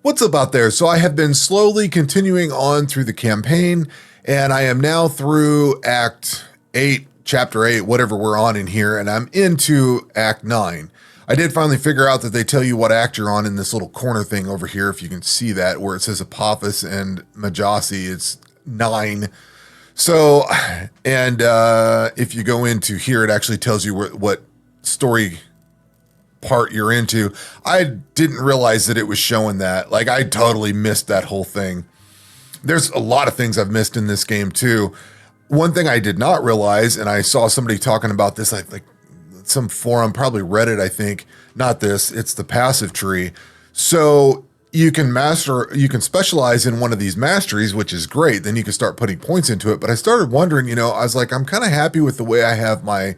What's up out there? So I have been slowly continuing on through the campaign, and I am now through Act 8, Chapter 8, whatever we're on in here, and I'm into Act 9. I did finally figure out that they tell you what act you're on in this little corner thing over here, if you can see that, where it says Apophis and Majasi, it's 9. So, and if you go into here, it actually tells you what story part you're into. I didn't realize that it was showing that. Like, I totally missed that whole thing. There's a lot of things I've missed in this game too. One thing I did not realize, and I saw somebody talking about this, like some forum, probably Reddit, I think, not this, it's the passive tree. So you can specialize in one of these masteries, which is great. Then you can start putting points into it. But I started wondering, I was like, I'm kind of happy with the way I have my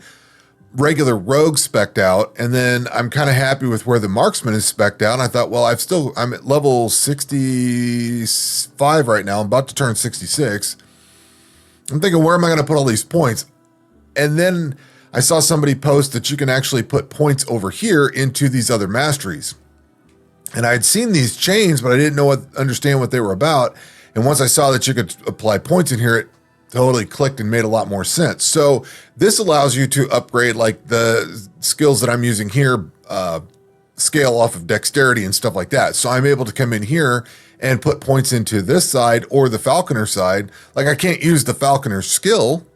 regular rogue spec'd out, and then I'm kind of happy with where the marksman is spec'd out. And I thought, well, I'm at level 65 right now. I'm about to turn 66. I'm thinking, where am I going to put all these points? And then I saw somebody post that you can actually put points over here into these other masteries. And I had seen these chains, but I didn't understand what they were about. And once I saw that you could apply points in here, it totally clicked and made a lot more sense. So this allows you to upgrade, like the skills that I'm using here, scale off of dexterity and stuff like that. So I'm able to come in here and put points into this side or the falconer side. Like, I can't use the falconer skill.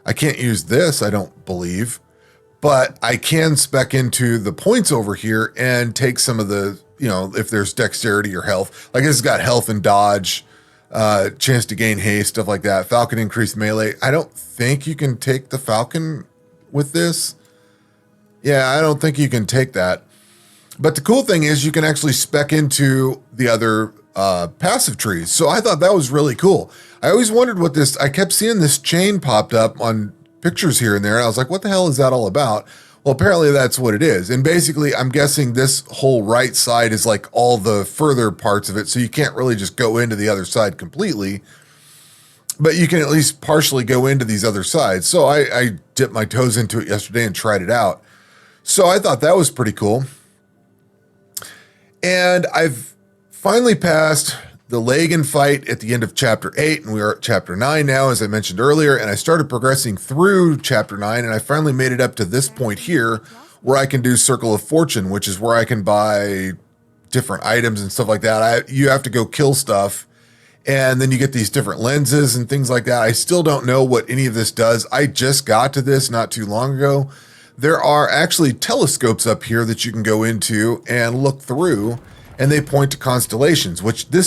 I can't use this, I don't believe, but I can spec into the points over here and take some of the, if there's dexterity or health, like this has got health and dodge, chance to gain haste, stuff like that. Falcon increased melee. I don't think you can take the falcon with this. Yeah, I don't think you can take that. But the cool thing is you can actually spec into the other passive trees. So I thought that was really cool. I always wondered I kept seeing this chain popped up on pictures here and there. And I was like, what the hell is that all about? Well, apparently that's what it is. And basically, I'm guessing this whole right side is like all the further parts of it. So you can't really just go into the other side completely, but you can at least partially go into these other sides. So I dipped my toes into it yesterday and tried it out. So I thought that was pretty cool. And I've finally passed the Lagan fight at the end of Chapter 8, and we are at Chapter 9 now, as I mentioned earlier, and I started progressing through Chapter 9, and I finally made it up to this point here, where I can do Circle of Fortune, which is where I can buy different items and stuff like that. You have to go kill stuff, and then you get these different lenses and things like that. I still don't know what any of this does. I just got to this not too long ago. There are actually telescopes up here that you can go into and look through, and they point to constellations, which the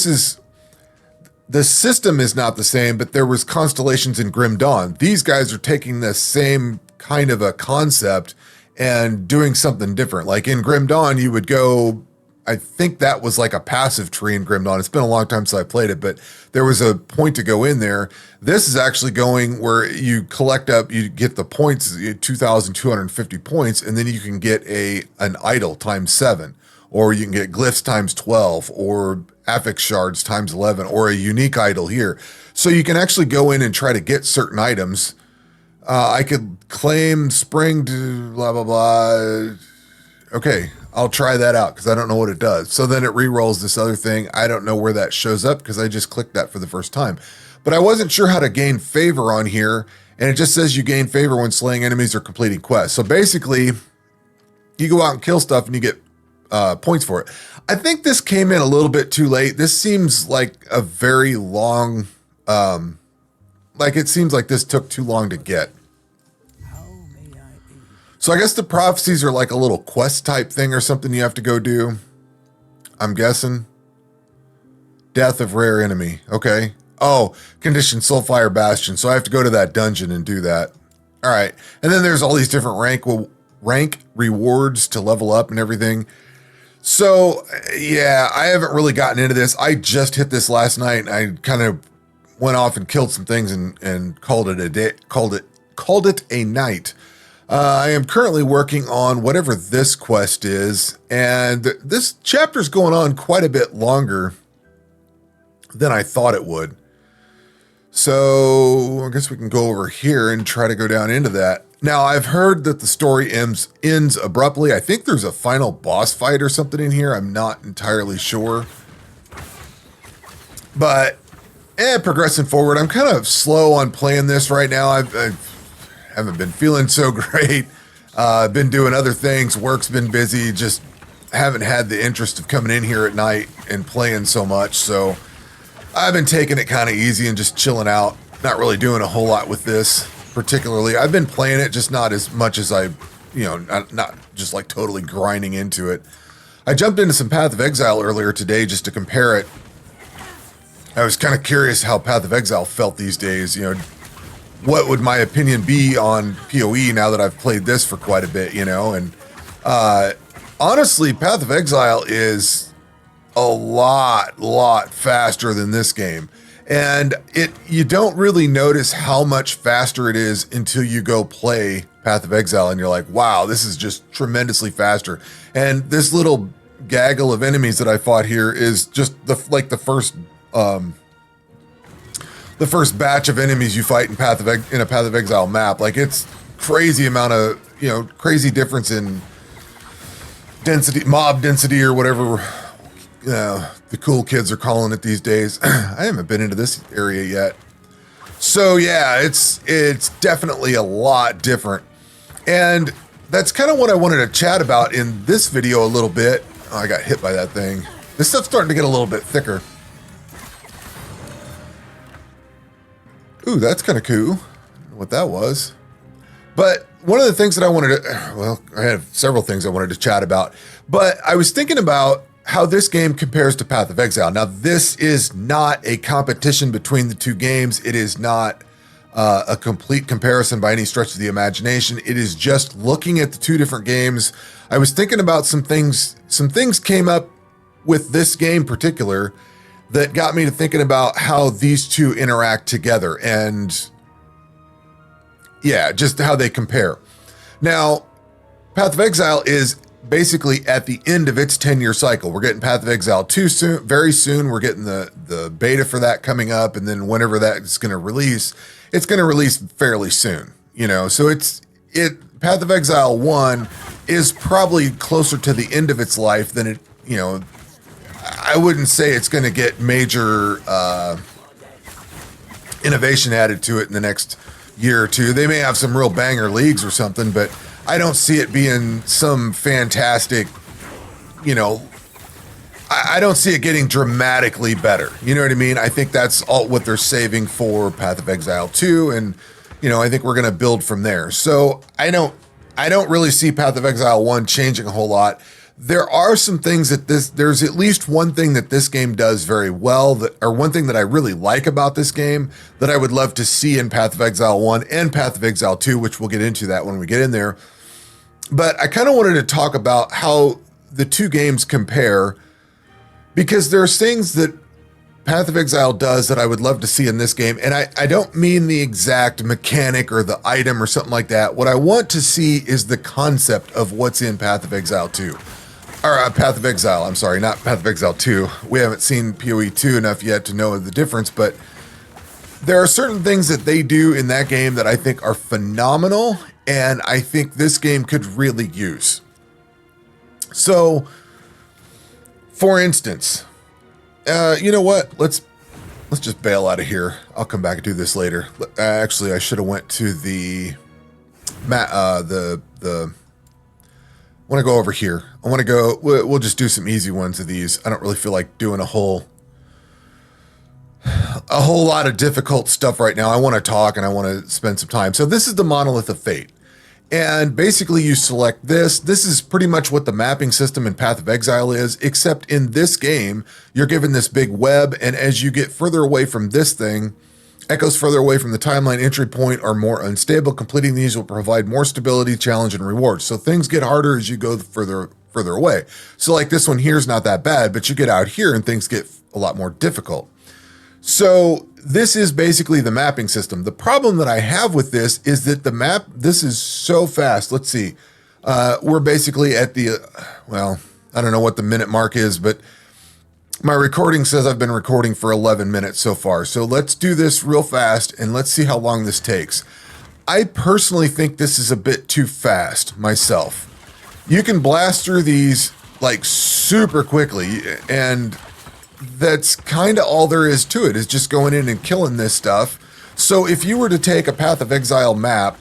system is not the same, but there was constellations in Grim Dawn. These guys are taking the same kind of a concept and doing something different. Like in Grim Dawn, you would go, I think that was like a passive tree in Grim Dawn. It's been a long time since I played it, but there was a point to go in there. This is actually going where you collect up, you get the points, 2,250 points, and then you can get an idol times 7. Or you can get glyphs times 12, or affix shards times 11, or a unique idol here. So you can actually go in and try to get certain items. I could claim spring to blah, blah, blah. Okay, I'll try that out because I don't know what it does. So then it re-rolls this other thing. I don't know where that shows up because I just clicked that for the first time. But I wasn't sure how to gain favor on here. And it just says you gain favor when slaying enemies or completing quests. So basically, you go out and kill stuff and you get points for it. I think this came in a little bit too late. This seems like a very long, it seems like this took too long to get. So I guess the prophecies are like a little quest type thing or something you have to go do. I'm guessing. Death of rare enemy. Okay. Oh, condition Soulfire Bastion. So I have to go to that dungeon and do that. All right. And then there's all these different rank rewards to level up and everything. So, yeah, I haven't really gotten into this. I just hit this last night, and I kind of went off and killed some things and called it a day, called it a night. I am currently working on whatever this quest is, and this chapter's going on quite a bit longer than I thought it would. So I guess we can go over here and try to go down into that. Now, I've heard that the story ends abruptly. I think there's a final boss fight or something in here. I'm not entirely sure. But progressing forward, I'm kind of slow on playing this right now. I haven't been feeling so great. Been doing other things. Work's been busy. Just haven't had the interest of coming in here at night and playing so much. So I've been taking it kind of easy and just chilling out. Not really doing a whole lot with this particularly. I've been playing it, just not as much as I, not just like totally grinding into it. I jumped into some Path of Exile earlier today just to compare it. I was kind of curious how Path of Exile felt these days. What would my opinion be on PoE now that I've played this for quite a bit, and honestly, Path of Exile is a lot faster than this game. And you don't really notice how much faster it is until you go play Path of Exile and you're like, wow, this is just tremendously faster. And this little gaggle of enemies that I fought here is just the first batch of enemies you fight in a Path of Exile map. Like, it's crazy amount of, crazy difference in density, mob density, or whatever the cool kids are calling it these days. I haven't been into this area yet. So yeah, it's definitely a lot different. And that's kind of what I wanted to chat about in this video a little bit. Oh, I got hit by that thing. This stuff's starting to get a little bit thicker. Ooh, that's kind of cool. I don't know what that was. But one of the things that I wanted to, well, I have several things I wanted to chat about, but I was thinking about how this game compares to Path of Exile. Now, this is not a competition between the two games. It is not a complete comparison by any stretch of the imagination. It is just looking at the two different games. I was thinking about some things came up with this game in particular that got me to thinking about how these two interact together and yeah, just how they compare. Now, Path of Exile is basically at the end of its 10-year cycle. We're getting Path of Exile 2 soon, very soon. We're getting the beta for that coming up, and then whenever that's going to release, it's going to release fairly soon. So Path of Exile 1 is probably closer to the end of its life than it, I wouldn't say it's going to get major innovation added to it in the next year or two. They may have some real banger leagues or something, but I don't see it being some fantastic, I don't see it getting dramatically better. You know what I mean? I think that's all what they're saving for Path of Exile 2. And, I think we're going to build from there. So I don't really see Path of Exile 1 changing a whole lot. There are some things there's at least one thing that this game does very well, or one thing that I really like about this game that I would love to see in Path of Exile 1 and Path of Exile 2, which we'll get into that when we get in there. But I kind of wanted to talk about how the two games compare, because there's things that Path of Exile does that I would love to see in this game. And I don't mean the exact mechanic or the item or something like that. What I want to see is the concept of what's in Path of Exile 2. Or Path of Exile, I'm sorry, not Path of Exile 2. We haven't seen PoE 2 enough yet to know the difference, but there are certain things that they do in that game that I think are phenomenal, and I think this game could really use. So, for instance, you know what? Let's just bail out of here. I'll come back and do this later. Actually, I should have went to the I want to go over here. We'll just do some easy ones of these. I don't really feel like doing a whole lot of difficult stuff right now. I want to talk and I want to spend some time. So this is the Monolith of Fate. And basically you select this. This is pretty much what the mapping system in Path of Exile is, except in this game, you're given this big web. And as you get further away from this thing, echoes further away from the timeline entry point are more unstable. Completing these will provide more stability, challenge, and rewards. So things get harder as you go further away. So like this one here is not that bad, but you get out here and things get a lot more difficult. So this is basically the mapping system. The problem that I have with this is that this is so fast. Let's see. We're basically at the, well, I don't know what the minute mark is, but my recording says I've been recording for 11 minutes so far. So let's do this real fast and let's see how long this takes. I personally think this is a bit too fast myself. You can blast through these like super quickly, and that's kind of all there is to it, is just going in and killing this stuff. So if you were to take a Path of Exile map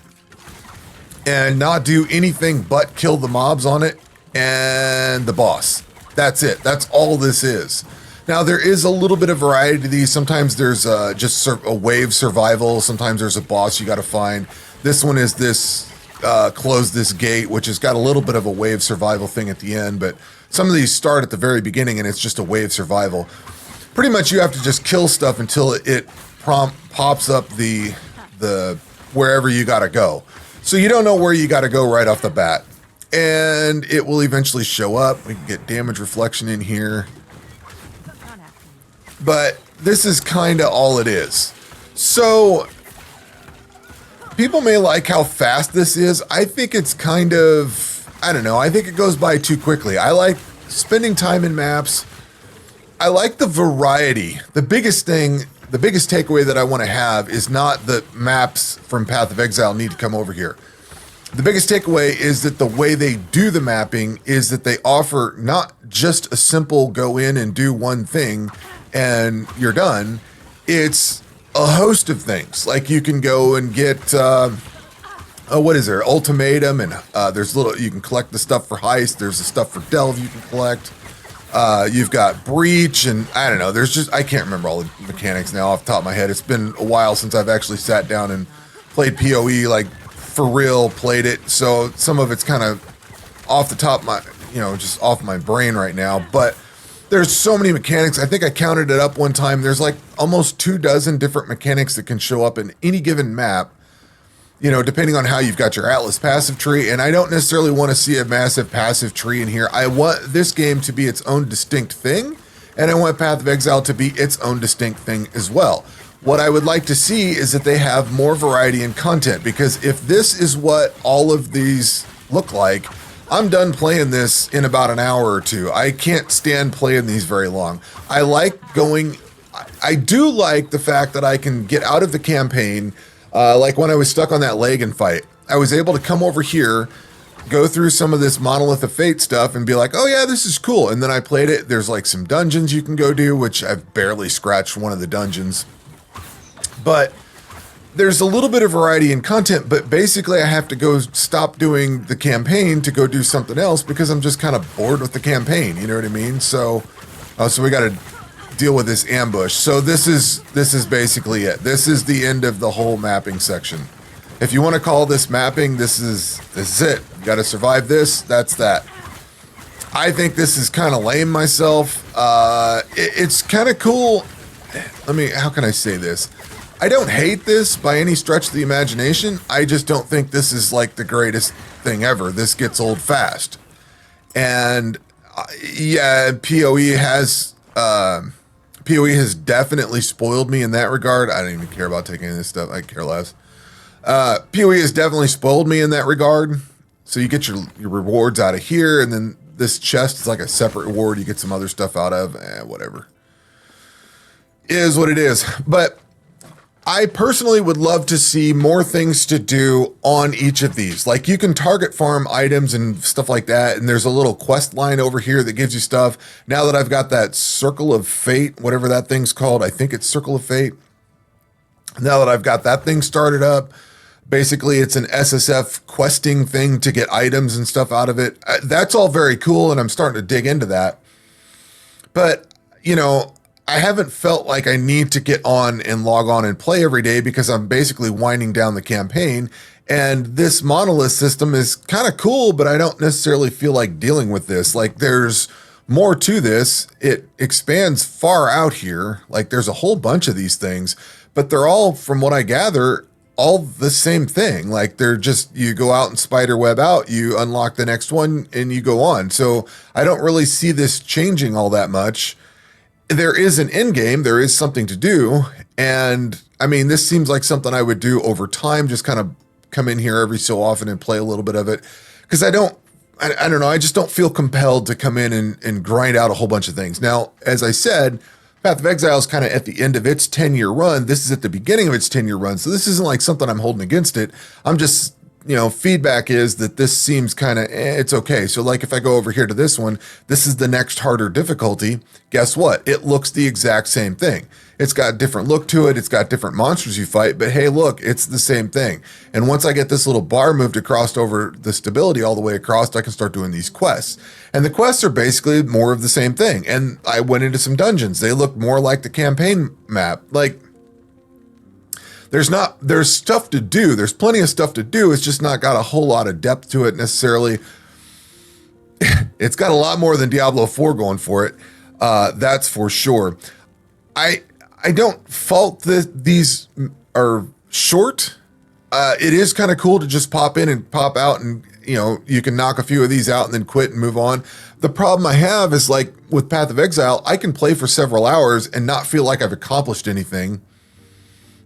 and not do anything but kill the mobs on it and the boss, that's it. That's all this is. Now, there is a little bit of variety to these. Sometimes there's just a wave survival. Sometimes there's a boss you got to find. This one is this close this gate, which has got a little bit of a wave survival thing at the end. But some of these start at the very beginning, and it's just a wave survival. Pretty much you have to just kill stuff until it pops up the wherever you got to go. So you don't know where you got to go right off the bat. And it will eventually show up. We can get damage reflection in here. But this is kind of all it is. So people may like how fast this is. I think it's kind of, I don't know. I think it goes by too quickly. I like spending time in maps. I like the variety. The biggest takeaway that I want to have is not that maps from Path of Exile need to come over here. The biggest takeaway is that the way they do the mapping is that they offer not just a simple go in and do one thing and you're done. It's a host of things. Like you can go and get, what is there? Ultimatum, and there's you can collect the stuff for heist. There's the stuff for delve you can collect. You've got breach, and I don't know. I can't remember all the mechanics now off the top of my head. It's been a while since I've actually sat down and played PoE, like for real, played it. So some of it's kind of off the top of my, just off my brain right now. But there's so many mechanics. I think I counted it up one time. There's like almost 24 different mechanics that can show up in any given map, depending on how you've got your Atlas passive tree. And I don't necessarily want to see a massive passive tree in here. I want this game to be its own distinct thing, and I want Path of Exile to be its own distinct thing as well. What I would like to see is that they have more variety in content, because if this is what all of these look like, I'm done playing this in about an hour or two. I can't stand playing these very long. I do like the fact that I can get out of the campaign. Like when I was stuck on that Lagan fight, I was able to come over here, go through some of this Monolith of Fate stuff and be like, oh yeah, this is cool. And then I played it. There's like some dungeons you can go do, which I've barely scratched one of the dungeons. But there's a little bit of variety in content, but basically I have to go stop doing the campaign to go do something else because I'm just kind of bored with the campaign. You know what I mean? So we got to deal with this ambush. So this is basically it. This is the end of the whole mapping section. If you want to call this mapping, this is it. You got to survive this. That's that. I think this is kind of lame myself. It's kind of cool. How can I say this? I don't hate this by any stretch of the imagination. I just don't think this is like the greatest thing ever. This gets old fast. And PoE has definitely spoiled me in that regard. I don't even care about taking any of this stuff. I care less. PoE has definitely spoiled me in that regard. So you get your rewards out of here, and then this chest is like a separate reward you get some other stuff out of. Whatever. It is what it is. But I personally would love to see more things to do on each of these. Like you can target farm items and stuff like that. And there's a little quest line over here that gives you stuff. Now that I've got that Circle of Fate, whatever that thing's called, I think it's Circle of Fate. Now that I've got that thing started up, basically it's an SSF questing thing to get items and stuff out of it. That's all very cool. And I'm starting to dig into that. But, I haven't felt like I need to get on and log on and play every day because I'm basically winding down the campaign. And this monolith system is kind of cool, but I don't necessarily feel like dealing with this. Like there's more to this. It expands far out here. Like there's a whole bunch of these things, but they're all, from what I gather, all the same thing. Like they're just, you go out and spider web out, you unlock the next one and you go on. So I don't really see this changing all that much. There is an end game. There is something to do. And this seems like something I would do over time, just kind of come in here every so often and play a little bit of it. Cause I don't know. I just don't feel compelled to come in and grind out a whole bunch of things. Now, as I said, Path of Exile is kind of at the end of its 10-year run. This is at the beginning of its 10-year run. So this isn't like something I'm holding against it. I'm just feedback is that this seems kind of, it's okay. So like if I go over here to this one, this is the next harder difficulty. Guess what? It looks the exact same thing. It's got a different look to it. It's got different monsters you fight, but hey, look, it's the same thing. And once I get this little bar moved across over the stability all the way across, I can start doing these quests. And the quests are basically more of the same thing. And I went into some dungeons. They look more like the campaign map. Like, there's stuff to do. There's plenty of stuff to do. It's just not got a whole lot of depth to it necessarily. It's got a lot more than Diablo 4 going for it. That's for sure. I don't fault these are short. It is kind of cool to just pop in and pop out and, you can knock a few of these out and then quit and move on. The problem I have is like with Path of Exile, I can play for several hours and not feel like I've accomplished anything.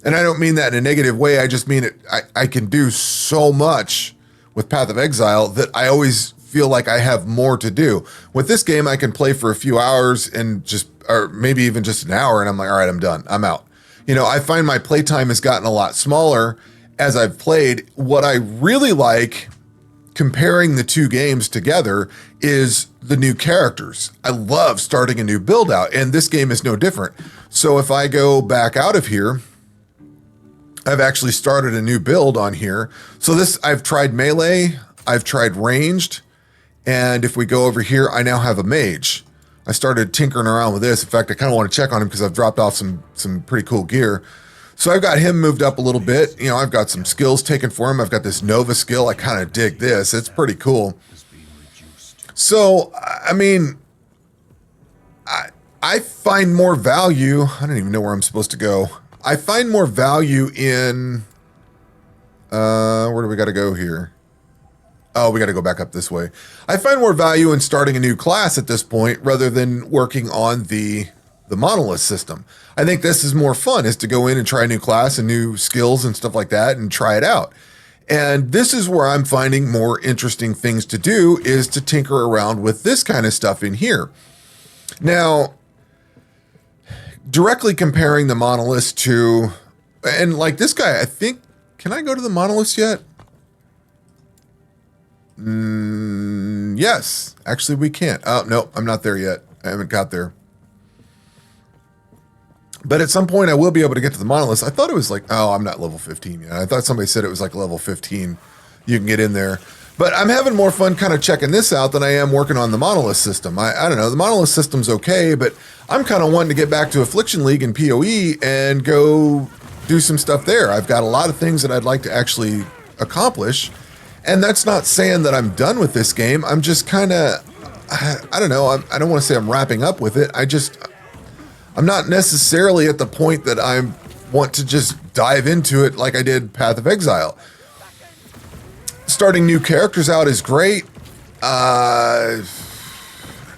And I don't mean that in a negative way. I just mean I can do so much with Path of Exile that I always feel like I have more to do. With this game, I can play for a few hours and or maybe even just an hour, and I'm like, all right, I'm done. I'm out. I find my playtime has gotten a lot smaller as I've played. What I really like comparing the two games together is the new characters. I love starting a new build out, and this game is no different. So if I go back out of here, I've actually started a new build on here. So I've tried melee, I've tried ranged, and if we go over here, I now have a mage. I started tinkering around with this. In fact, I kind of want to check on him because I've dropped off some pretty cool gear. So I've got him moved up a little bit. I've got some skills taken for him. I've got this Nova skill. I kind of dig this. It's pretty cool. So, I mean, I find more value. I don't even know where I'm supposed to go. I find more value in, where do we got to go here? Oh, we got to go back up this way. I find more value in starting a new class at this point rather than working on the monolith system. I think this is more fun, is to go in and try a new class and new skills and stuff like that and try it out. And this is where I'm finding more interesting things to do, is to tinker around with this kind of stuff in here. Now, directly comparing the monoliths to, and like this guy, I think, can I go to the monoliths yet? Yes, actually we can't. Oh, no, I'm not there yet. I haven't got there. But at some point I will be able to get to the monoliths. I thought it was like, oh, I'm not level 15 yet. I thought somebody said it was like level 15. You can get in there. But I'm having more fun kind of checking this out than I am working on the monolith system. I don't know, the monolith system's okay, but I'm kind of wanting to get back to Affliction League and PoE and go do some stuff there. I've got a lot of things that I'd like to actually accomplish. And that's not saying that I'm done with this game. I'm just kind of, I don't know, I don't want to say I'm wrapping up with it. I'm not necessarily at the point that I want to just dive into it like I did Path of Exile. Starting new characters out is great. I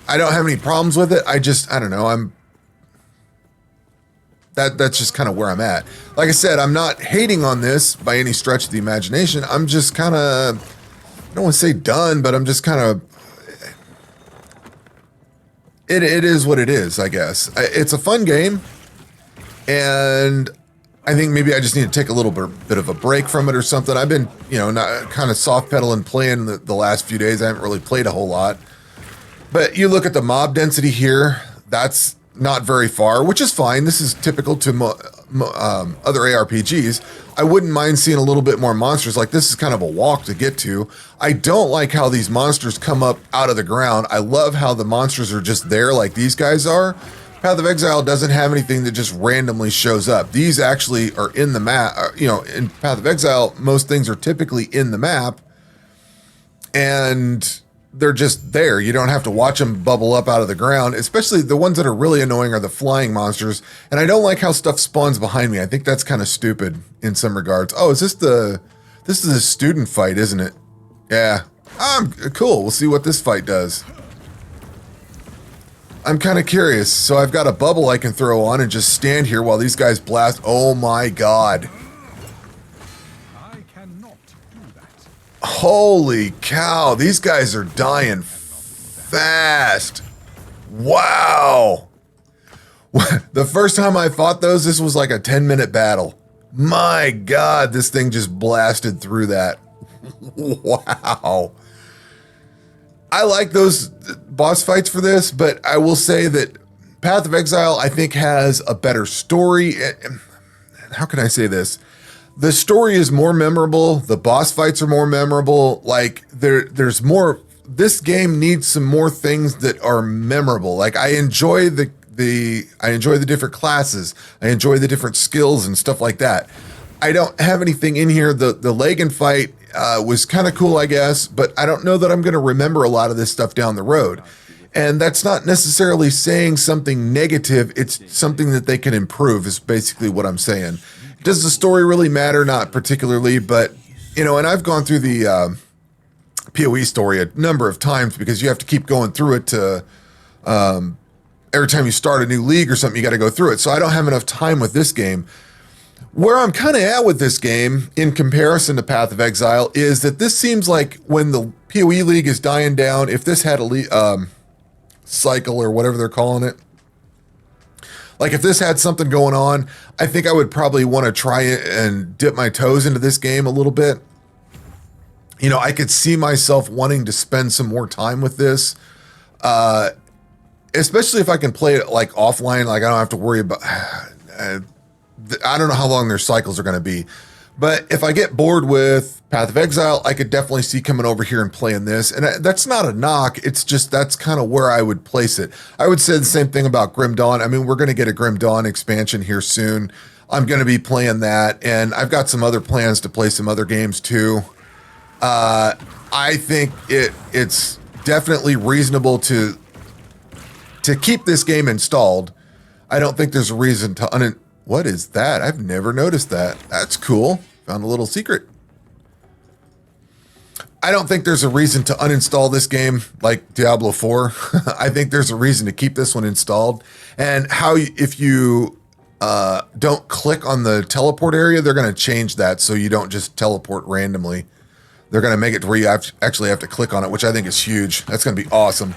don't have any problems with it. I don't know. That's just kind of where I'm at. Like I said, I'm not hating on this by any stretch of the imagination. I'm just kind of, I don't want to say done, but I'm just kind of, it is what it is, I guess. It's a fun game, and I think maybe I just need to take a little bit of a break from it or something. I've been, not kind of soft pedaling playing the last few days. I haven't really played a whole lot. But you look at the mob density here, that's not very far, which is fine. This is typical to other ARPGs. I wouldn't mind seeing a little bit more monsters. Like, this is kind of a walk to get to. I don't like how these monsters come up out of the ground. I love how the monsters are just there like these guys are. Path of Exile doesn't have anything that just randomly shows up. These actually are in the map. In Path of Exile, most things are typically in the map, and they're just there. You don't have to watch them bubble up out of the ground. Especially the ones that are really annoying are the flying monsters. And I don't like how stuff spawns behind me. I think that's kind of stupid in some regards. Oh, this is a student fight, isn't it? Yeah. Cool. We'll see what this fight does. I'm kind of curious. So I've got a bubble I can throw on and just stand here while these guys blast. Oh my God. Holy cow, these guys are dying fast. Wow. The first time I fought those, this was like a 10-minute battle. My God, this thing just blasted through that. Wow. I like those boss fights for this, but I will say that Path of Exile, I think, has a better story. How can I say this? The story is more memorable. The boss fights are more memorable. Like there's more. This game needs some more things that are memorable. Like I enjoy the different classes. I enjoy the different skills and stuff like that. I don't have anything in here. The Lagan fight was kind of cool, I guess, but I don't know that I'm going to remember a lot of this stuff down the road. And that's not necessarily saying something negative. It's something that they can improve is basically what I'm saying. Does the story really matter? Not particularly, but, you know, and I've gone through the PoE story a number of times because you have to keep going through it to, every time you start a new league or something, you got to go through it. So I don't have enough time with this game. Where I'm kind of at with this game in comparison to Path of Exile is that this seems like when the PoE league is dying down, if this had a cycle or whatever they're calling it, like if this had something going on, I think I would probably want to try it and dip my toes into this game a little bit. You know, I could see myself wanting to spend some more time with this, especially if I can play it like offline. Like I don't have to worry about, I don't know how long their cycles are going to be, but if I get bored with Path of Exile, I could definitely see coming over here and playing this. And that's not a knock. It's just, that's kind of where I would place it. I would say the same thing about Grim Dawn. I mean, we're going to get a Grim Dawn expansion here soon. I'm going to be playing that. And I've got some other plans to play some other games too. I think it's definitely reasonable to keep this game installed. I don't think there's a reason to what is that? I've never noticed that. That's cool. Found a little secret. I don't think there's a reason to uninstall this game like Diablo 4. I think there's a reason to keep this one installed. And if you don't click on the teleport area, they're going to change that so you don't just teleport randomly. They're going to make it to where you actually have to click on it, which I think is huge. That's going to be awesome.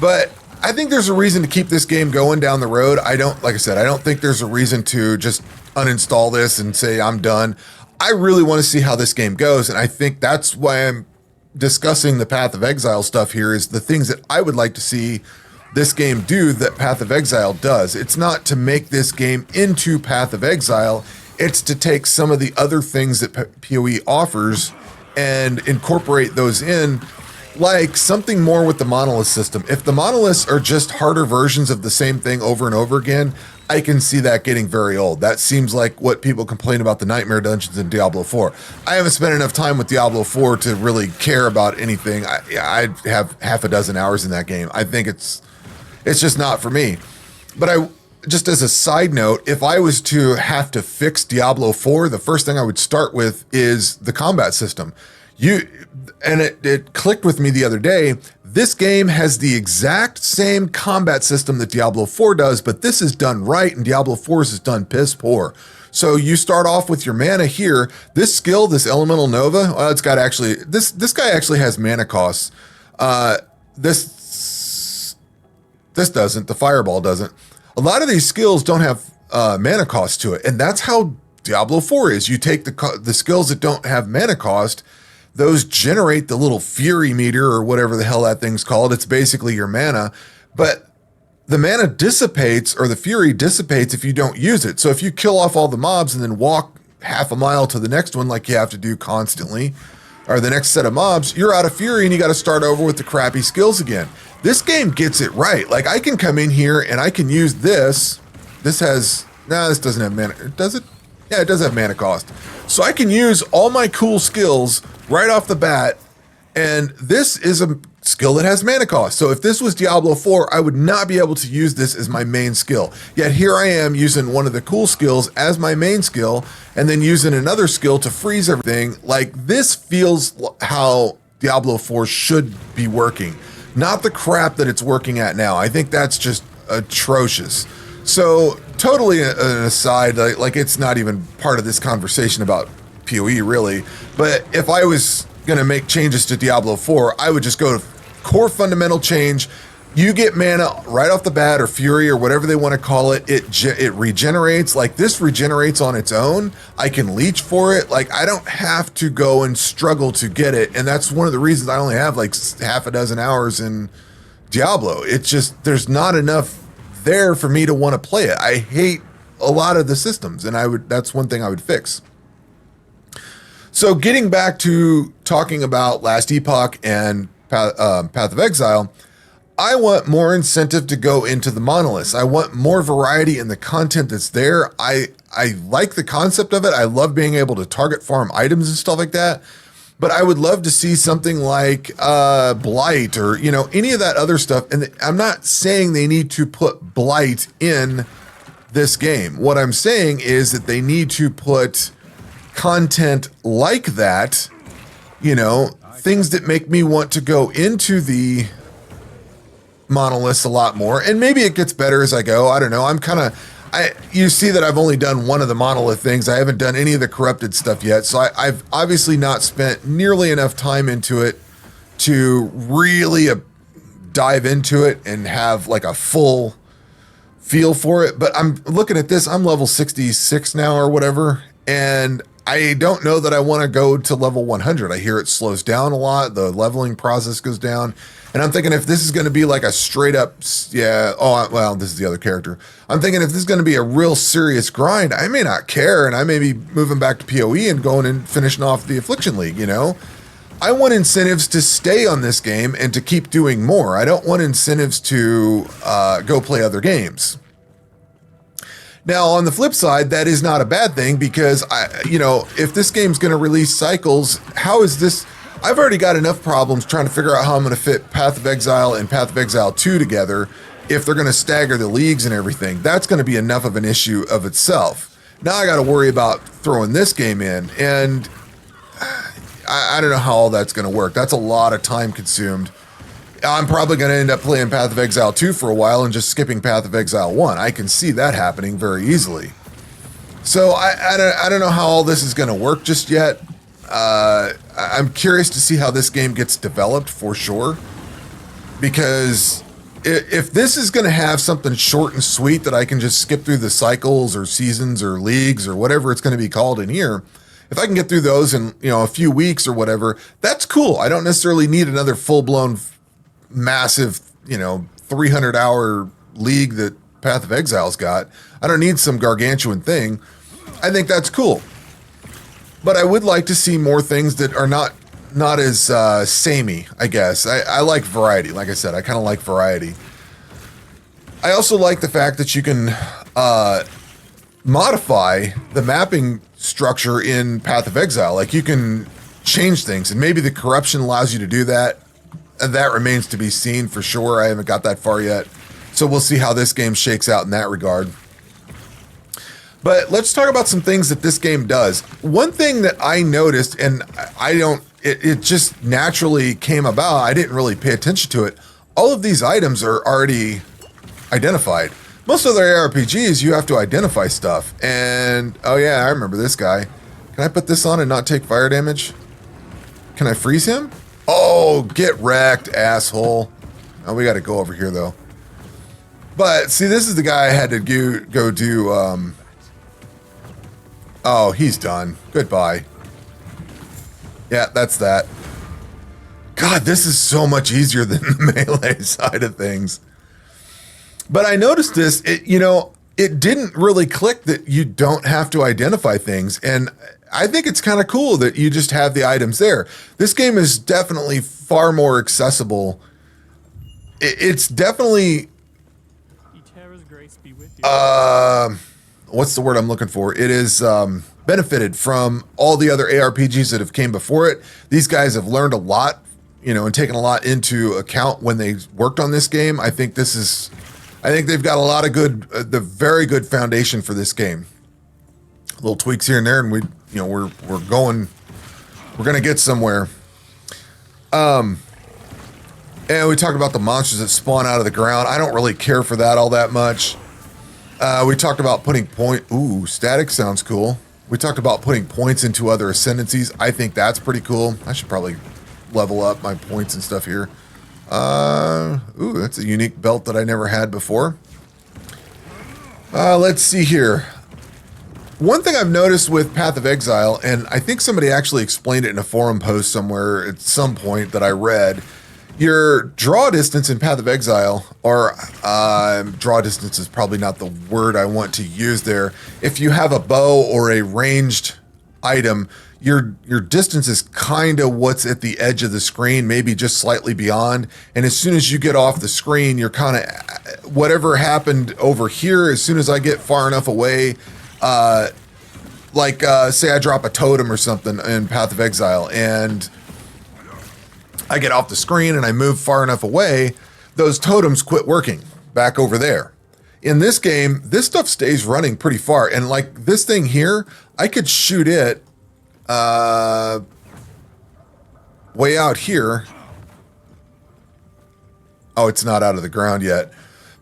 But I think there's a reason to keep this game going down the road. Like I said, I don't think there's a reason to just uninstall this and say I'm done. I really want to see how this game goes, and I think that's why I'm discussing the Path of Exile stuff here, is the things that I would like to see this game do that Path of Exile does. It's not to make this game into Path of Exile, it's to take some of the other things that PoE offers and incorporate those in, like something more with the monolith system. If the monoliths are just harder versions of the same thing over and over again, I can see that getting very old. That seems like what people complain about the Nightmare Dungeons in Diablo 4. I haven't spent enough time with Diablo 4 to really care about anything. I have half a dozen hours in that game. I think it's just not for me. But just as a side note, if I was to have to fix Diablo 4, the first thing I would start with is the combat system. It clicked with me the other day. This game has the exact same combat system that Diablo 4 does, but this is done right, and Diablo 4's is done piss poor. So you start off with your mana here. This skill, this Elemental Nova, it's got actually, this guy actually has mana costs. This doesn't, the Fireball doesn't. A lot of these skills don't have mana cost to it, and that's how Diablo 4 is. You take the skills that don't have mana cost, those generate the little fury meter or whatever the hell that thing's called. It's basically your mana, but the mana dissipates, or the fury dissipates, if you don't use it. So if you kill off all the mobs and then walk half a mile to the next one, like you have to do constantly, or the next set of mobs, you're out of fury and you got to start over with the crappy skills again. This game gets it right. Like I can come in here and I can use this. This doesn't have mana. Does it? Yeah, it does have mana cost. So I can use all my cool skills right off the bat, and this is a skill that has mana cost. So if this was Diablo 4, I would not be able to use this as my main skill. Yet here I am using one of the cool skills as my main skill, and then using another skill to freeze everything. Like, this feels how Diablo 4 should be working, not the crap that it's working at now. I think that's just atrocious. So totally an aside, like it's not even part of this conversation about PoE really, but if I was going to make changes to Diablo 4, I would just go to core fundamental change, You get mana right off the bat, or fury, or whatever they want to call it. It regenerates. Like, this regenerates on its own. I can leech for it. Like, I don't have to go and struggle to get it. And that's one of the reasons I only have like half a dozen hours in Diablo. It's just, there's not enough there for me to want to play it. I hate a lot of the systems, and that's one thing I would fix. So getting back to talking about Last Epoch and Path of Exile, I want more incentive to go into the monoliths. I want more variety in the content that's there. I like the concept of it. I love being able to target farm items and stuff like that. But I would love to see something like Blight, or, you know, any of that other stuff. And I'm not saying they need to put Blight in this game. What I'm saying is that they need to put content like that, you know, things that make me want to go into the monoliths a lot more. And maybe it gets better as I go. I don't know. You see that I've only done one of the monolith things. I haven't done any of the corrupted stuff yet. So I've obviously not spent nearly enough time into it to really dive into it and have like a full feel for it. But I'm looking at this, I'm level 66 now or whatever. And I don't know that I want to go to level 100. I hear it slows down a lot. The leveling process goes down. And I'm thinking, if this is going to be like a straight up, this is the other character. I'm thinking, if this is going to be a real serious grind, I may not care. And I may be moving back to PoE and going and finishing off the Affliction League, you know? I want incentives to stay on this game and to keep doing more. I don't want incentives to go play other games. Now, on the flip side, that is not a bad thing, because if this game's going to release cycles, how is this? I've already got enough problems trying to figure out how I'm going to fit Path of Exile and Path of Exile 2 together if they're going to stagger the leagues and everything. That's going to be enough of an issue of itself. Now I got to worry about throwing this game in, and I don't know how all that's going to work. That's a lot of time consumed. I'm probably going to end up playing Path of Exile 2 for a while and just skipping Path of Exile 1. I can see that happening very easily. So I don't know how all this is going to work just yet. I'm curious to see how this game gets developed, for sure. Because if this is going to have something short and sweet that I can just skip through the cycles or seasons or leagues or whatever it's going to be called in here, if I can get through those in a few weeks or whatever, that's cool. I don't necessarily need another full-blown massive 300-hour league that Path of Exile's got. I don't need some gargantuan thing. I think that's cool. But I would like to see more things that are not as samey, I guess. I like variety. Like I said, I kind of like variety. I also like the fact that you can modify the mapping structure in Path of Exile. Like, you can change things, and maybe the corruption allows you to do that. And that remains to be seen, for sure. I haven't got that far yet. So we'll see how this game shakes out in that regard. But let's talk about some things that this game does. One thing that I noticed, and it just naturally came about, I didn't really pay attention to it. All of these items are already identified. Most other ARPGs, you have to identify stuff. And, oh yeah, I remember this guy. Can I put this on and not take fire damage? Can I freeze him? Oh, get wrecked, asshole. Oh, we got to go over here, though. But, see, this is the guy I had to go do, oh, he's done. Goodbye. Yeah, that's that. God, this is so much easier than the melee side of things. But I noticed this, it didn't really click that you don't have to identify things. And I think it's kind of cool that you just have the items there. This game is definitely far more accessible. It's definitely, what's the word I'm looking for? It is benefited from all the other ARPGs that have came before it. These guys have learned a lot, and taken a lot into account when they worked on this game. I think they've got a lot of the very good foundation for this game. Little tweaks here and there, and we're going to get somewhere. And we talked about the monsters that spawn out of the ground. I don't really care for that all that much. We talked about putting static sounds cool. We talked about putting points into other ascendancies. I think that's pretty cool. I should probably level up my points and stuff here. Ooh, that's a unique belt that I never had before. Let's see here. One thing I've noticed with Path of Exile, and I think somebody actually explained it in a forum post somewhere at some point that I read, your draw distance in Path of Exile, or draw distance is probably not the word I want to use there. If you have a bow or a ranged item, your distance is kind of what's at the edge of the screen, maybe just slightly beyond. And as soon as you get off the screen, you're kind of, whatever happened over here, as soon as I get far enough away, say I drop a totem or something in Path of Exile and I get off the screen and I move far enough away, those totems quit working back over there. In this game, this stuff stays running pretty far. And like this thing here, I could shoot it way out here. Oh, it's not out of the ground yet.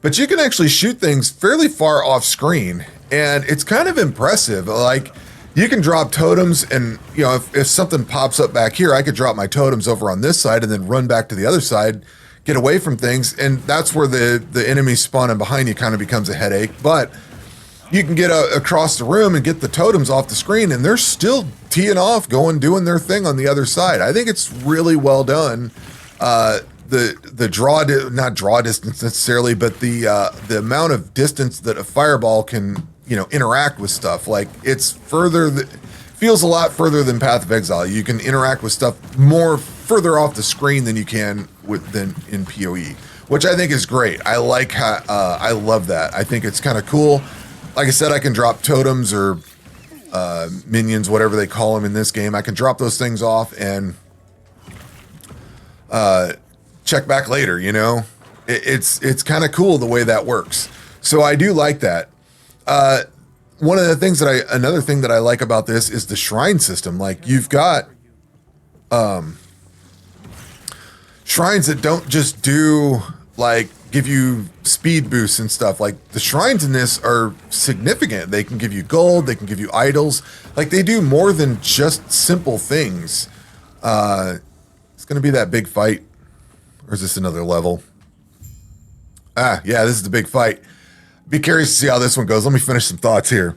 But you can actually shoot things fairly far off screen. And it's kind of impressive. Like, you can drop totems and, you know, if something pops up back here, I could drop my totems over on this side and then run back to the other side, get away from things. And that's where the enemy spawning behind you kind of becomes a headache. But you can get across the room and get the totems off the screen and they're still teeing off, doing their thing on the other side. I think it's really well done. The not draw distance necessarily, but the amount of distance that a fireball can, you know, interact with stuff. Like, it's feels a lot further than Path of Exile. You can interact with stuff more further off the screen than you can than in PoE, which I think is great. I like how I love that. I think it's kind of cool. Like I said, I can drop totems or minions, whatever they call them in this game. I can drop those things off and check back later, you know? It's kind of cool the way that works. So I do like that. Another thing that I like about this is the shrine system. Like, you've got shrines that don't just give you speed boosts and stuff. Like, the shrines in this are significant. They can give you gold, they can give you idols. Like, they do more than just simple things. It's gonna be that big fight. Or is this another level? Yeah, this is the big fight. Be curious to see how this one goes. Let me finish some thoughts here.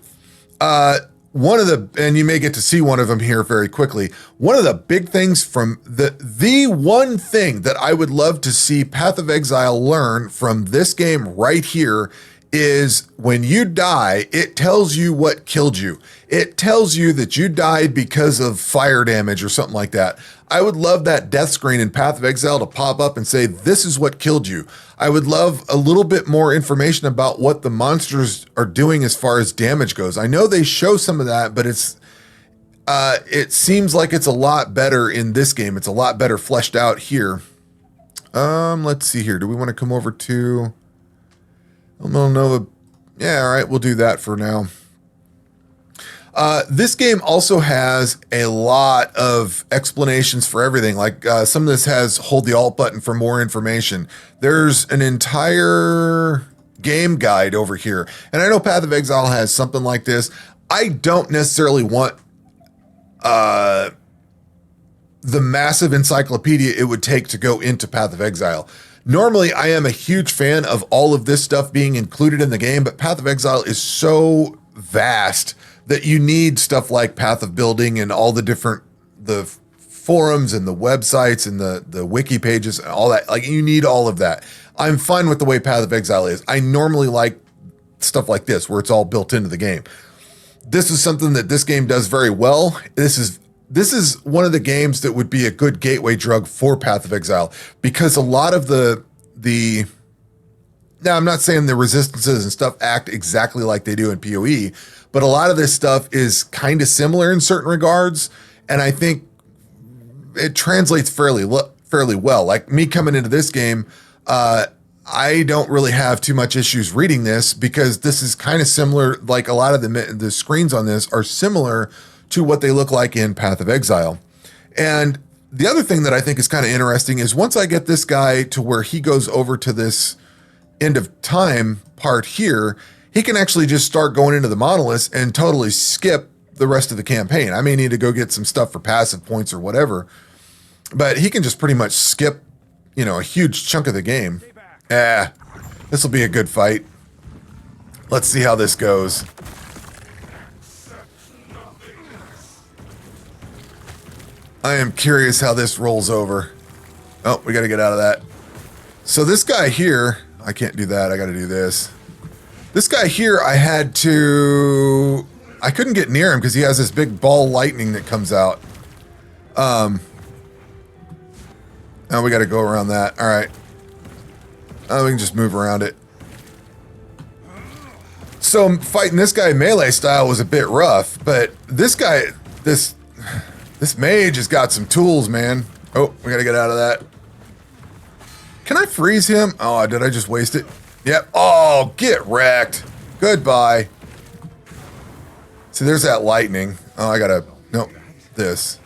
And you may get to see one of them here very quickly. One of the big things from the one thing that I would love to see Path of Exile learn from this game right here is when you die, it tells you what killed you. It tells you that you died because of fire damage or something like that. I would love that death screen in Path of Exile to pop up and say, this is what killed you. I would love a little bit more information about what the monsters are doing as far as damage goes. I know they show some of that, but it seems like it's a lot better in this game. It's a lot better fleshed out here. Let's see here. Do we want to come over to... I don't know. Yeah, all right. We'll do that for now. This game also has a lot of explanations for everything. Like some of this has hold the Alt button for more information. There's an entire game guide over here. And I know Path of Exile has something like this. I don't necessarily want the massive encyclopedia it would take to go into Path of Exile. Normally, I am a huge fan of all of this stuff being included in the game, but Path of Exile is so vast that you need stuff like Path of Building and all the forums and the websites and the wiki pages and all that. Like, you need all of that. I'm fine with the way Path of Exile is. I normally like stuff like this, where it's all built into the game. This is something that this game does very well. This is one of the games that would be a good gateway drug for Path of Exile, because a lot of now I'm not saying the resistances and stuff act exactly like they do in PoE, but a lot of this stuff is kind of similar in certain regards, and I think it translates fairly well. Like, me coming into this game, I don't really have too much issues reading this, because this is kind of similar. Like, a lot of the screens on this are similar to what they look like in Path of Exile. And the other thing that I think is kind of interesting is once I get this guy to where he goes over to this end of time part here, he can actually just start going into the monoliths and totally skip the rest of the campaign. I may need to go get some stuff for passive points or whatever, but he can just pretty much skip you know, a huge chunk of the game. This will be a good fight. Let's see how this goes. I am curious how this rolls over. Oh, we got to get out of that. So this guy here, I can't do that. I got to do this. This guy here, I couldn't get near him because he has this big ball lightning that comes out. Oh, we got to go around that. All right. Oh, we can just move around it. So fighting this guy melee style was a bit rough, but this guy, this mage has got some tools, man. Oh, we got to get out of that. Can I freeze him? Oh, did I just waste it? Yep. Oh, get wrecked. Goodbye. See, there's that lightning. Oh, I gotta... Nope. This.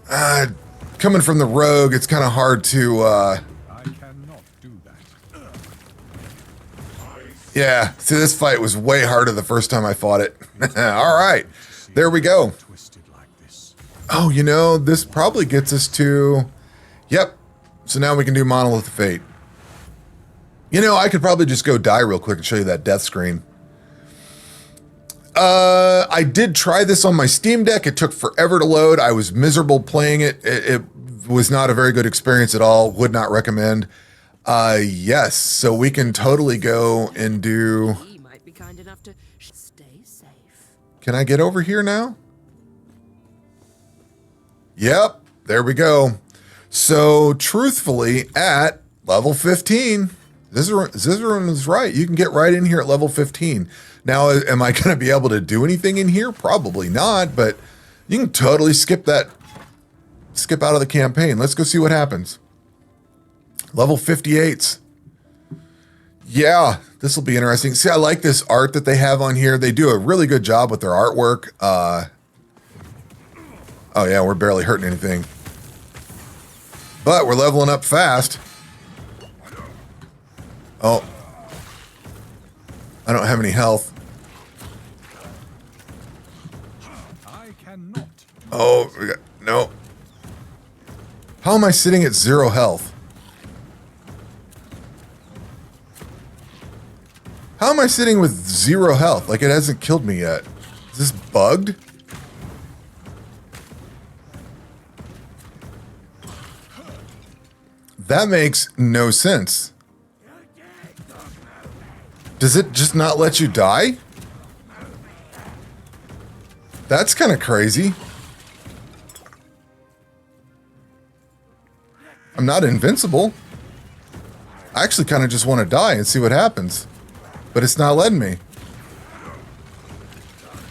Coming from the rogue, it's kind of hard to... I cannot do that. Yeah. See, this fight was way harder the first time I fought it. All right. There we go. Oh, you know, this probably gets us to... Yep. So now we can do Monolith of Fate. You know, I could probably just go die real quick and show you that death screen. I did try this on my Steam Deck. It took forever to load. I was miserable playing it. It was not a very good experience at all. Would not recommend. Yes, so we can totally go and do... He might be kind enough to stay safe. Can I get over here now? Yep, there we go. So, truthfully, at level 15, Zizarun is right. You can get right in here at level 15. Now, am I going to be able to do anything in here? Probably not, but you can totally skip out of the campaign. Let's go see what happens. Level 58s. Yeah, this will be interesting. See, I like this art that they have on here. They do a really good job with their artwork. Oh yeah, we're barely hurting anything. But we're leveling up fast. Oh. I don't have any health. I cannot. Oh, no. How am I sitting at 0 health? How am I sitting with 0 health? Like it hasn't killed me yet. Is this bugged? That makes no sense. Does it just not let you die? That's kind of crazy. I'm not invincible. I actually kind of just want to die and see what happens. But it's not letting me.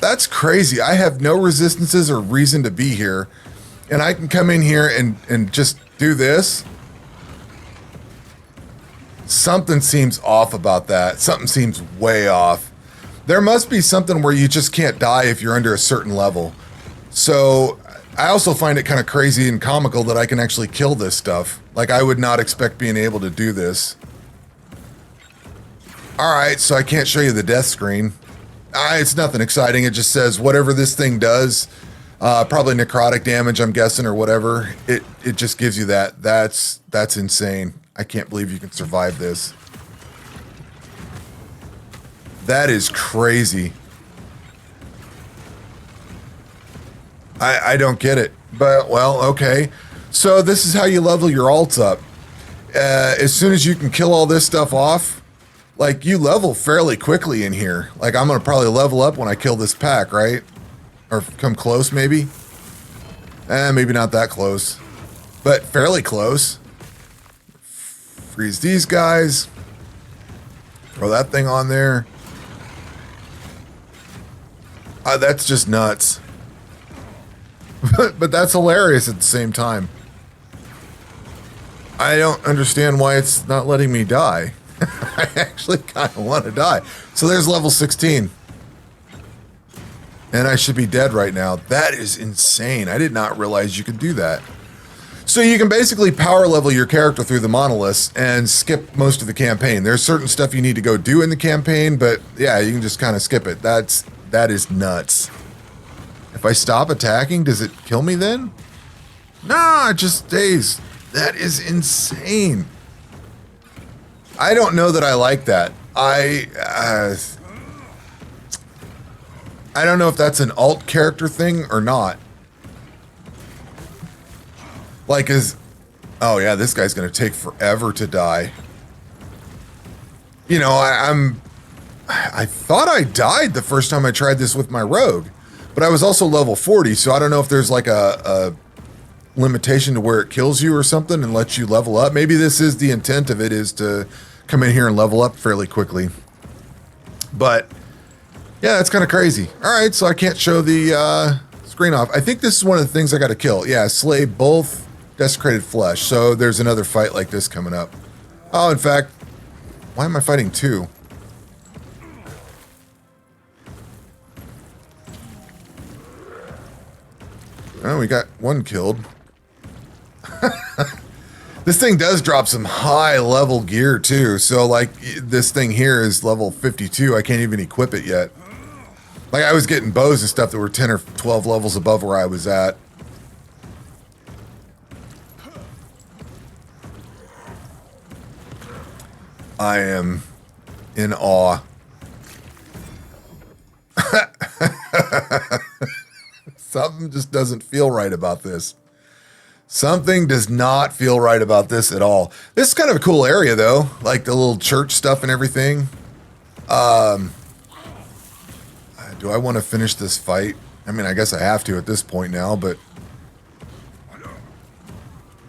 That's crazy. I have no resistances or reason to be here. And I can come in here and just do this. Something seems off about that. Something seems way off. There must be something where you just can't die if you're under a certain level. So I also find it kind of crazy and comical that I can actually kill this stuff. Like I would not expect being able to do this. All right, so I can't show you the death screen. It's nothing exciting. It just says whatever this thing does, probably necrotic damage, I'm guessing, or whatever. It just gives you that. That's insane. I can't believe you can survive this. That is crazy. I don't get it. But, well, okay. So this is how you level your alts up. As soon as you can kill all this stuff off, like, you level fairly quickly in here. Like, I'm going to probably level up when I kill this pack, right? Or come close, maybe? Maybe not that close. But fairly close. Freeze these guys. Throw that thing on there. That's just nuts. But that's hilarious at the same time. I don't understand why it's not letting me die. I actually kind of want to die. So there's level 16. And I should be dead right now. That is insane. I did not realize you could do that. So you can basically power level your character through the monoliths and skip most of the campaign. There's certain stuff you need to go do in the campaign, but yeah, you can just kind of skip it. That is nuts. If I stop attacking, does it kill me then? No, it just stays. That is insane. I don't know that I like that. I don't know if that's an alt character thing or not. Like, oh yeah, this guy's gonna take forever to die. You know, I thought I died the first time I tried this with my rogue, but I was also level 40, so I don't know if there's like a limitation to where it kills you or something and lets you level up. Maybe this is the intent of it, is to come in here and level up fairly quickly. But yeah, that's kind of crazy. All right, so I can't show the screen off. I think this is one of the things I got to kill. Yeah, slay both desecrated flesh. So there's another fight like this coming up. Oh, in fact, why am I fighting two? Oh, we got one killed. This thing does drop some high level gear too. So like this thing here is level 52. I can't even equip it yet. Like I was getting bows and stuff that were 10 or 12 levels above where I was at. I am in awe. Something just doesn't feel right about this. Something does not feel right about this at all. This is kind of a cool area though, like the little church stuff and everything. Do I want to finish this fight? I mean, I guess I have to at this point now, but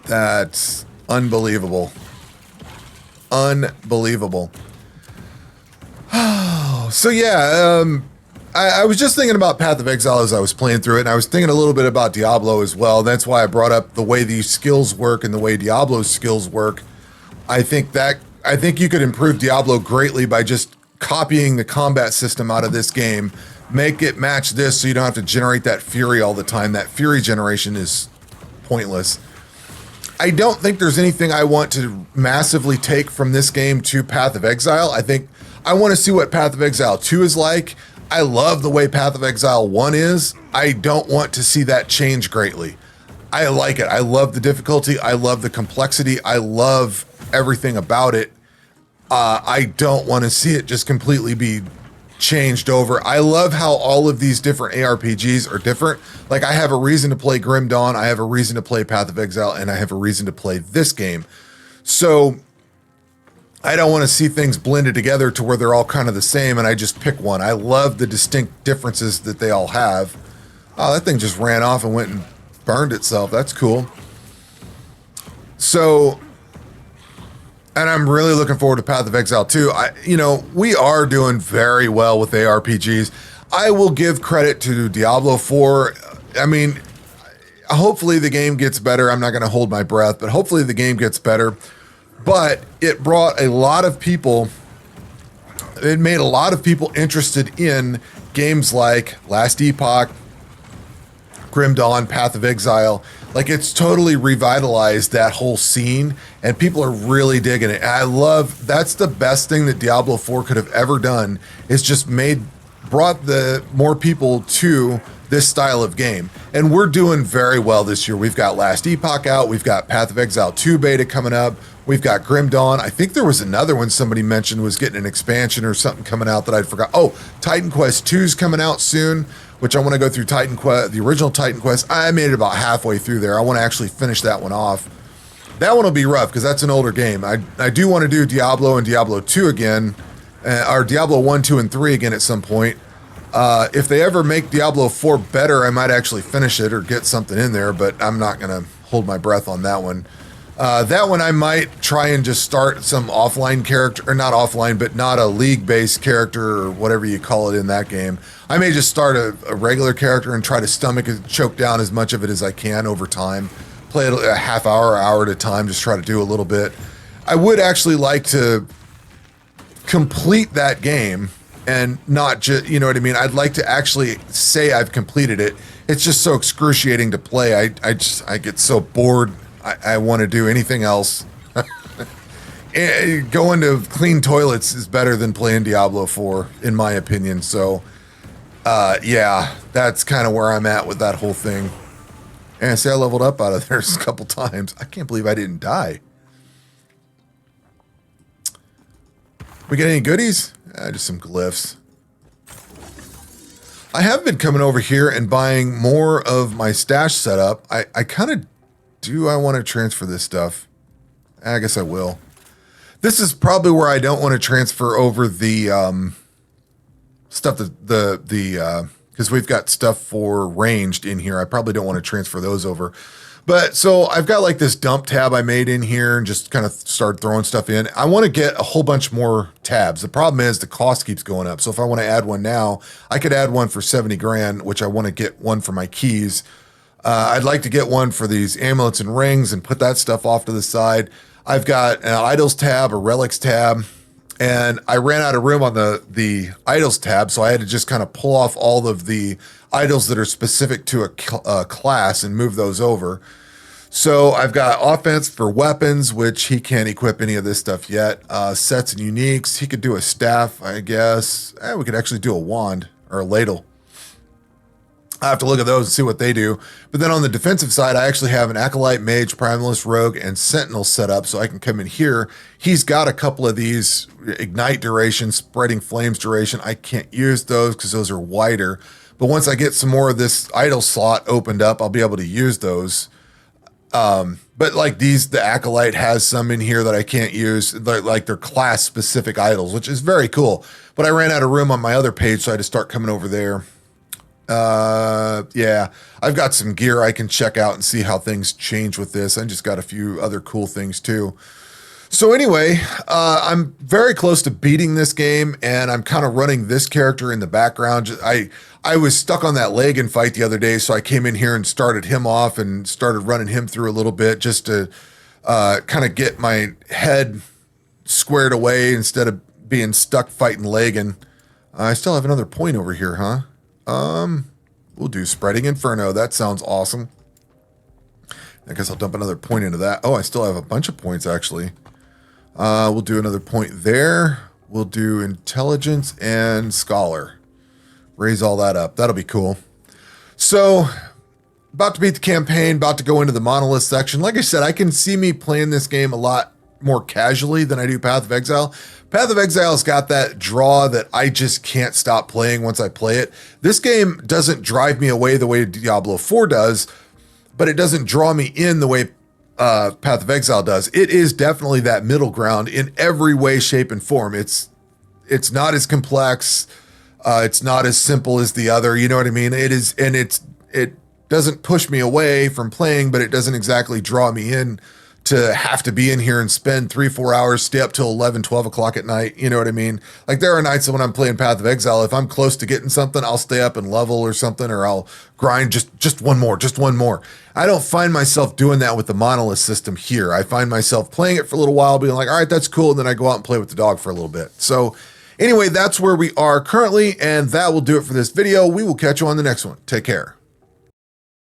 that's unbelievable. Unbelievable. So yeah, I was just thinking about Path of Exile as I was playing through it, and I was thinking a little bit about Diablo as well. That's why I brought up the way these skills work and the way Diablo's skills work. I think you could improve Diablo greatly by just copying the combat system out of this game, make it match this so you don't have to generate that fury all the time. That fury generation is pointless. I don't think there's anything I want to massively take from this game to Path of Exile. I think I want to see what Path of Exile 2 is like. I love the way Path of Exile 1 is. I don't want to see that change greatly. I like it. I love the difficulty. I love the complexity. I love everything about it. I don't want to see it just completely be changed over. I love how all of these different ARPGs are different. Like I have a reason to play Grim Dawn, I have a reason to play Path of Exile, and I have a reason to play this game. So I don't want to see things blended together to where they're all kind of the same and I just pick one. I love the distinct differences that they all have. Oh, that thing just ran off and went and burned itself. That's cool. So, and I'm really looking forward to Path of Exile 2. We are doing very well with ARPGs. I will give credit to Diablo 4. I mean, hopefully the game gets better. I'm not going to hold my breath, but hopefully the game gets better. But it brought a lot of people, it made a lot of people interested in games like Last Epoch, Grim Dawn, Path of Exile. Like it's totally revitalized that whole scene and people are really digging it. And that's the best thing that Diablo 4 could have ever done, is just brought the more people to this style of game. And we're doing very well this year. We've got Last Epoch out. We've got Path of Exile 2 beta coming up. We've got Grim Dawn. I think there was another one somebody mentioned was getting an expansion or something coming out that I forgot. Oh, Titan Quest 2's coming out soon, which I want to go through Titan Quest, the original Titan Quest. I made it about halfway through there. I want to actually finish that one off. That one will be rough because that's an older game. I do want to do Diablo and Diablo 2 again, or Diablo 1, 2, and 3 again at some point. If they ever make Diablo 4 better, I might actually finish it or get something in there, but I'm not going to hold my breath on that one. That one I might try and just start some offline character, or not offline, but not a league-based character or whatever you call it in that game. I may just start a regular character and try to stomach and choke down as much of it as I can over time. Play it a half hour, hour at a time, just try to do a little bit. I would actually like to complete that game and not just, you know what I mean? I'd like to actually say I've completed it. It's just so excruciating to play. I get so bored. I want to do anything else. Going to clean toilets is better than playing Diablo 4, in my opinion. So, yeah, that's kind of where I'm at with that whole thing. And see, I leveled up out of there a couple times. I can't believe I didn't die. We get any goodies? Just some glyphs. I have been coming over here and buying more of my stash setup. I kind of do. I want to transfer this stuff. I guess I will. This is probably where I don't want to transfer over the stuff that because we've got stuff for ranged in here. I probably don't want to transfer those over. But so I've got like this dump tab I made in here and just kind of start throwing stuff in. I want to get a whole bunch more tabs. The problem is the cost keeps going up. So if I want to add one now, I could add one for 70 grand, which I want to get one for my keys. I'd like to get one for these amulets and rings and put that stuff off to the side. I've got an idols tab, a relics tab, and I ran out of room on the idols tab, so I had to just kind of pull off all of the idols that are specific to a class and move those over. So I've got offense for weapons, which he can't equip any of this stuff yet. Sets and uniques. He could do a staff, I guess. We could actually do a wand or a ladle. I have to look at those and see what they do. But then on the defensive side, I actually have an Acolyte, Mage, Primalist, Rogue, and Sentinel set up so I can come in here. He's got a couple of these Ignite duration, Spreading Flames duration. I can't use those because those are wider. But once I get some more of this idle slot opened up, I'll be able to use those. But like these, the Acolyte has some in here that I can't use. Like they're class specific idols, which is very cool. But I ran out of room on my other page, so I had to start coming over there. Yeah, I've got some gear I can check out and see how things change with this. I just got a few other cool things too. So anyway, I'm very close to beating this game, and I'm kind of running this character in the background. I was stuck on that Lagan fight the other day, so I came in here and started him off and started running him through a little bit just to kind of get my head squared away instead of being stuck fighting Lagan. I still have another point over here, huh? We'll do Spreading Inferno. That sounds awesome. I guess I'll dump another point into that. Oh, I still have a bunch of points, actually. We'll do another point there. We'll do Intelligence and Scholar. Raise all that up. That'll be cool. So, about to beat the campaign, about to go into the monolith section. Like I said, I can see me playing this game a lot more casually than I do Path of Exile. Path of Exile's got that draw that I just can't stop playing once I play it. This game doesn't drive me away the way Diablo 4 does, but it doesn't draw me in the way Path of Exile does. It is definitely that middle ground in every way, shape, and form. It's not as complex. It's not as simple as the other. You know what I mean? It is, and it doesn't push me away from playing, but it doesn't exactly draw me in to have to be in here and spend 3-4 hours, stay up till 11, 12 o'clock at night. You know what I mean? Like there are nights when I'm playing Path of Exile, if I'm close to getting something, I'll stay up and level or something, or I'll grind just one more. I don't find myself doing that with the monolith system here. I find myself playing it for a little while, being like, all right, that's cool. And then I go out and play with the dog for a little bit. So anyway, that's where we are currently. And that will do it for this video. We will catch you on the next one. Take care.